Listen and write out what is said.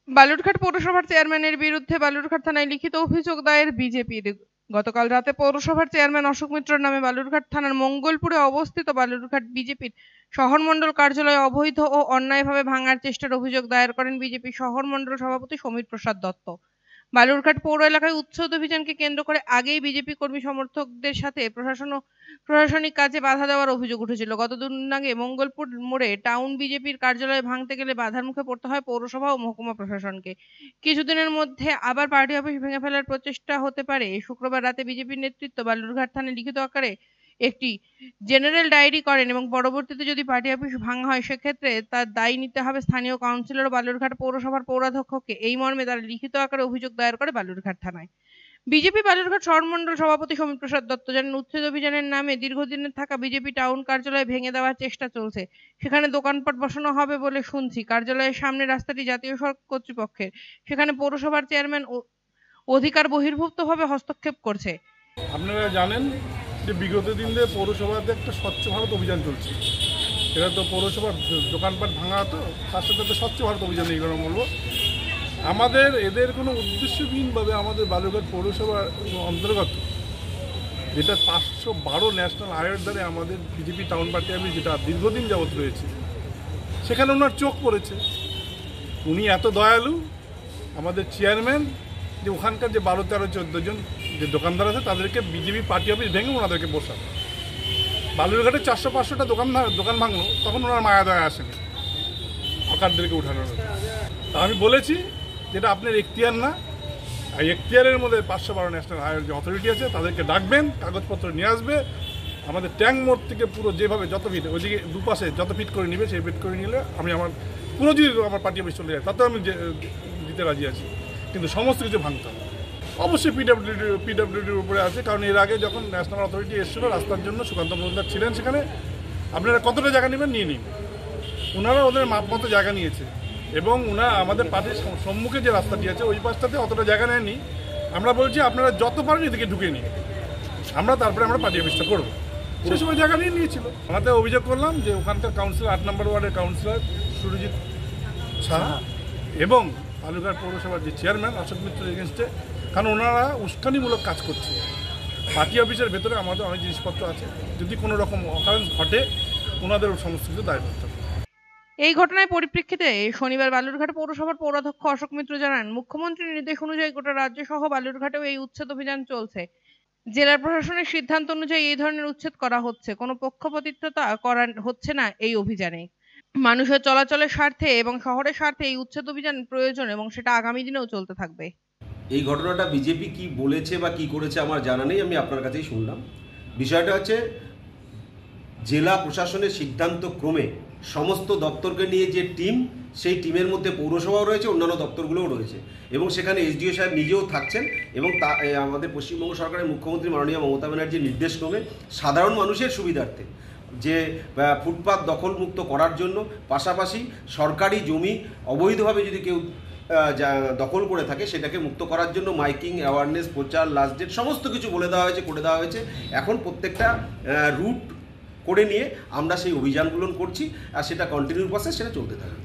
বালুরঘাট পৌরসভার চেয়ারম্যানের বিরুদ্ধে বালুরঘাট থানায় লিখিত অভিযোগ দায়ের বিজেপির। গতকাল রাতে পৌরসভার চেয়ারম্যান অশোক মিত্রর নামে বালুরঘাট থানার মঙ্গলপুরে অবস্থিত বালুরঘাট বিজেপির শহর মণ্ডল কার্যালয়ে অবৈধ ও অন্যায়ভাবে ভাঙার চেষ্টার অভিযোগ দায়ের করেন বিজেপি শহর মণ্ডল সভাপতি সমীর প্রসাদ দত্ত। বালুরঘাট পৌর এলাকায় উচ্ছেদ অভিযানকে কেন্দ্র করে আগেই বিজেপি কর্মী সমর্থকদের সাথে প্রশাসনিক কাজে বাধা দেওয়ার অভিযোগ উঠেছিল। গত 2 দিন আগে মঙ্গলপুর মোড়ে টাউন বিজেপির কার্যালয়ে ভাঙতে গেলে বাধার মুখে পড়তে হয় পৌরসভা ও মহকুমা প্রশাসনকে। কিছুদিনের মধ্যে আবার পার্টি অফিস ভেঙে ফেলার প্রচেষ্টা হতে পারে। শুক্রবার রাতে বিজেপির নেতৃত্ব বালুরঘাট থানায় লিখিত আকারে একটি জেনারেল ডায়েরি করেন এবং পরবর্তীতে যদি পার্টি অফিস ভাঙা হয় সেক্ষেত্রে তার দায় নিতে হবে স্থানীয় কাউন্সিলর ও বালুরঘাট পৌরসভার পৌরাধ্যক্ষকে। এই মর্মে তারা লিখিত আকারে অভিযোগ দায়ের করে বালুরঘাট থানায়। বিজেপি বালুরঘাট শহর মণ্ডল সভাপতি সমীর প্রসাদ দত্ত জানান, উচ্ছেদ অভিযানের নামে দীর্ঘদিনের থাকা বিজেপি টাউন কার্যালয় ভেঙে দেওয়ার চেষ্টা চলছে। সেখানে দোকানপাট বসানো হবে বলে শুনছি। কার্যালয়ের সামনে রাস্তাটি জাতীয় সড়ক কর্তৃপক্ষের, সেখানে পৌরসভার চেয়ারম্যান অধিকার বহির্ভূতভাবে হস্তক্ষেপ করছে। আপনারা জানেন যে বিগত দিন ধরে পৌরসভাতে একটা স্বচ্ছ ভারত অভিযান চলছে। এটা তো পৌরসভার দোকানপাট ভাঙা, তো তার সাথে তো স্বচ্ছ ভারত অভিযান এইগুলো বলবো। আমাদের এদের কোনো উদ্দেশ্যহীনভাবে আমাদের বালুরঘাট পৌরসভার অন্তর্গত যেটা 512 ন্যাশনাল হাইওয়ের ধারে আমাদের বিজেপি টাউন পার্টি অফিস যেটা দীর্ঘদিন যাবৎ রয়েছে, সেখানে ওনার চোখ পড়েছে। উনি এত দয়ালু আমাদের চেয়ারম্যান যে ওখানকার যে 12, 13, 14 জন যে দোকানদার আছে তাদেরকে বিজেপি পার্টি অফিস ভেঙে ওনাদেরকে বসান। বালুরঘাটে 400-500টা দোকান ভাঙলো, তখন ওনার মায়া দয়া আসেনি হকারদেরকে উঠানোর। আমি বলেছি যেটা আপনার এখতিয়ার না, এই এখতিয়ারের মধ্যে 512 ন্যাশনাল হাইওয়ে যে অথরিটি আছে তাদেরকে ডাকবেন, কাগজপত্র নিয়ে আসবে। আমাদের ট্যাঙ্ক মোড় থেকে পুরো যেভাবে যত ফিট, ওইদিকে দুপাশে যত ফিট করে নিবে সেই ফিট করে নিলে আমি আমার পুরো যদি আমার পার্টি অফিস চলে যায় তাতেও আমি দিতে রাজি আছি, কিন্তু সমস্ত কিছু ভাঙতে হবে। অবশ্যই পিডব্লিউডির উপরে আছে, কারণ এর আগে যখন ন্যাশনাল অথরিটি এসেছিলো রাস্তার জন্য, সুকান্ত মজুমদার ছিলেন সেখানে। আপনারা কতটা জায়গা নেবেন নিয়ে নিন, ওনারা ওদের মাপ মতো জায়গা নিয়েছে এবং ওনারা আমাদের পার্টির সম্মুখে যে রাস্তাটি আছে ওই পাশটাতে অতটা জায়গা নেয়নি। আমরা বলছি আপনারা যত পারেন এদিকে ঢুকে নিন, তারপরে আমরা পার্টি অফিসটা করবো। সেই সময় জায়গা নিয়ে নিয়েছিল। আমাদের অভিযোগ করলাম যে ওখানকার কাউন্সিলর 8 নম্বর ওয়ার্ডের কাউন্সিলর সুরজিৎ সাহা এবং বালুরঘাট পৌরসভার যে চেয়ারম্যান অশোক মিত্রের এগেনস্টে, কারণ ওনারা উস্কানিমূলক কাজ করছে। পার্টি অফিসের ভেতরে আমাদের অনেক জিনিসপত্র আছে, যদি কোনো রকম অকারেন্স ঘটে ওনাদের সমস্ত কিছু দায় করতে হবে। এই ঘটনার পরিপ্রেক্ষিতে শনিবার বালুরঘাট পৌরসভার পৌরাধ্যক্ষ অশোক মিত্র জানান, মুখ্যমন্ত্রীর নির্দেশ অনুযায়ী গোটা রাজ্য সহ বালুরঘাটেও এই উচ্ছেদ অভিযান চলছে। জেলা প্রশাসনের সিদ্ধান্ত অনুযায়ী এই ধরনের উচ্ছেদ করা হচ্ছে, কোনো পক্ষপাতিত্বতা করা হচ্ছে না এই অভিযানে। মানুষের চলাচলের স্বার্থে এবং শহরের স্বার্থে এই উচ্ছেদ অভিযান প্রয়োজন এবং সেটা আগামী দিনেও চলতে থাকবে। এই ঘটনাটা বিজেপি কি বলেছে বা কি করেছে আমার জানা নেই, আমি আপনার কাছেই শুনলাম। বিষয়টা হচ্ছে জেলা প্রশাসনের সিদ্ধান্ত ক্রমে সমস্ত দপ্তরকে নিয়ে যে টিম, সেই টিমের মধ্যে পৌরসভাও রয়েছে, অন্যান্য দপ্তরগুলোও রয়েছে এবং সেখানে এসডিও সাহেব নিজেও থাকছেন এবং আমাদের পশ্চিমবঙ্গ সরকারের মুখ্যমন্ত্রী মাননীয় মমতা ব্যানার্জির নির্দেশক্রমে সাধারণ মানুষের সুবিধার্থে যে ফুটপাত দখলমুক্ত করার জন্য, পাশাপাশি সরকারি জমি অবৈধভাবে যদি কেউ দখল করে থাকে সেটাকে মুক্ত করার জন্য মাইকিং, অ্যাওয়ারনেস, প্রচার, লাস্ট ডেট সমস্ত কিছু বলে দেওয়া হয়েছে, করে দেওয়া হয়েছে। এখন প্রত্যেকটা রুট করে নিয়ে আমরা সেই অভিযানগুলো করছি আর সেটা কন্টিনিউ প্রসেস, সেটা চলতে থাকবে।